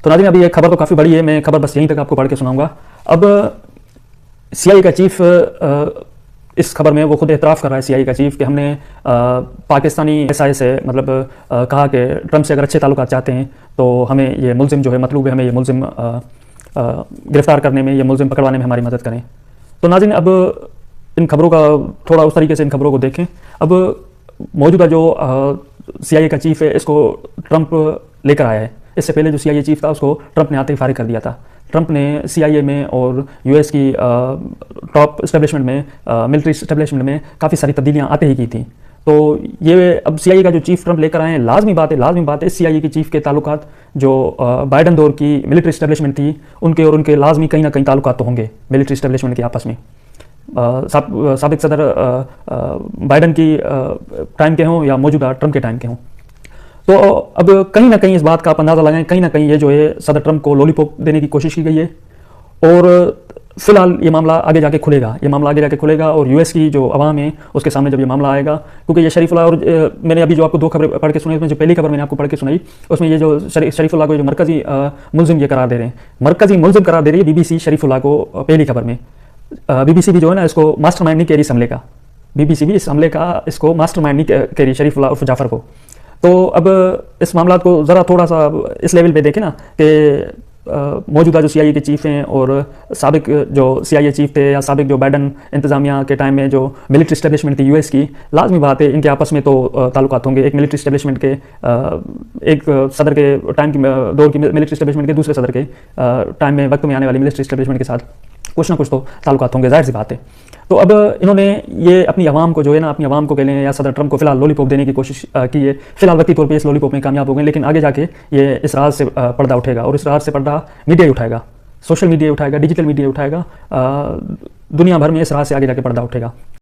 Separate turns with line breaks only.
تو ناظرین ابھی یہ خبر تو کافی بڑی ہے، میں خبر بس یہیں تک آپ کو پڑھ کے سناؤں گا. اب CIA کا چیف اس خبر میں وہ خود اعتراف کر رہا ہے، CIA کا چیف، کہ ہم نے پاکستانی SI سے مطلب کہا کہ ٹرمپ سے اگر اچھے تعلقات چاہتے ہیں تو ہمیں یہ ملزم جو ہے مطلوب ہے، ہمیں یہ ملزم گرفتار کرنے میں، یہ ملزم پکڑوانے میں ہماری مدد کریں. تو ناظرین اب ان خبروں کا تھوڑا اس طریقے سے ان خبروں کو دیکھیں. اب موجودہ جو CIA کا چیف ہے اس کو ٹرمپ لے کر آیا ہے. اس سے پہلے جو CIA چیف تھا اس کو ٹرمپ نے آتے ہی فارغ کر دیا تھا. ٹرمپ نے CIA میں اور US کی ٹاپ اسٹیبلشمنٹ میں، ملٹری اسٹیبلشمنٹ میں کافی ساری تبدیلیاں آتے ہی کی تھیں. تو یہ اب CIA کا جو چیف ٹرمپ لے کر آئے ہیں، لازمی بات ہے CIA کے چیف کے تعلقات جو بائیڈن دور کی ملٹری اسٹیبلشمنٹ تھی ان کے اور ان کے لازمی کہیں نہ کہیں تعلقات تو ہوں گے ملٹری اسٹیبلشمنٹ کے آپس میں. سابق صدر بائیڈن کی ٹائم کے ہوں یا موجودہ ٹرمپ کے ٹائم کے ہوں. تو اب کہیں نہ کہیں اس بات کا آپ اندازہ لگائیں، کہیں نہ کہیں یہ جو ہے صدر ٹرمپ کو لولی پاپ دینے کی کوشش کی گئی ہے. اور فی الحال یہ معاملہ آگے جا کے کھلے گا اور US کی جو عوام ہے اس کے سامنے جب یہ معاملہ آئے گا، کیونکہ یہ شریف اللہ، اور میں نے ابھی جو آپ کو 2 خبریں پڑھ کے سنائی، اس میں جو پہلی خبر میں نے آپ کو پڑھ کے سنائی اس میں یہ جو شریف اللہ کو جو مرکزی ملزم یہ قرار دے رہے ہیں، مرکزی ملزم قرار دے رہی ہے BBC شریف اللہ کو. پہلی خبر میں BBC بھی جو ہے نا اس کو ماسٹر مائنڈ نہیں کہہ رہی اس حملے کا، BBC بھی اس حملے کا اس کو ماسٹر مائنڈ نہیں کہہ رہی شریف اللہ عرف جعفر کو. تو اب اس معاملات کو ذرا تھوڑا سا اس لیول پہ دیکھیں نا کہ موجودہ جو CIA کے چیف ہیں اور سابق جو CIA چیف تھے یا سابق جو بائیڈن انتظامیہ کے ٹائم میں جو ملٹری اسٹیبلشمنٹ تھی US کی، لازمی بات ہے ان کے آپس میں تو تعلقات ہوں گے. ایک ملٹری اسٹیبلشمنٹ کے ایک صدر کے ٹائم کی دور کی ملٹری اسٹیبلشمنٹ کے دوسرے صدر کے ٹائم میں وقت میں آنے والی ملٹری اسٹیبلشمنٹ کے ساتھ کچھ نہ کچھ تو تعلقات ہوں گے، ظاہر سی بات ہے. تو اب انہوں نے یہ اپنی عوام کو جو ہے نا، اپنی عوام کو کہہ لیں یا صدر ٹرمپ کو فی الحال لولی پاپ دینے کی کوشش کی ہے. فی الحال وقتی طور پہ اس لولی پاپ میں کامیاب ہو گئے، لیکن آگے جا کے یہ اس راز سے پردہ اٹھے گا، اور اس راز سے پردہ میڈیا ہی اٹھائے گا، سوشل میڈیا اٹھائے گا، ڈیجیٹل میڈیا اٹھائے گا، دنیا بھر میں اس راز سے آگے جا کے پردہ اٹھے گا.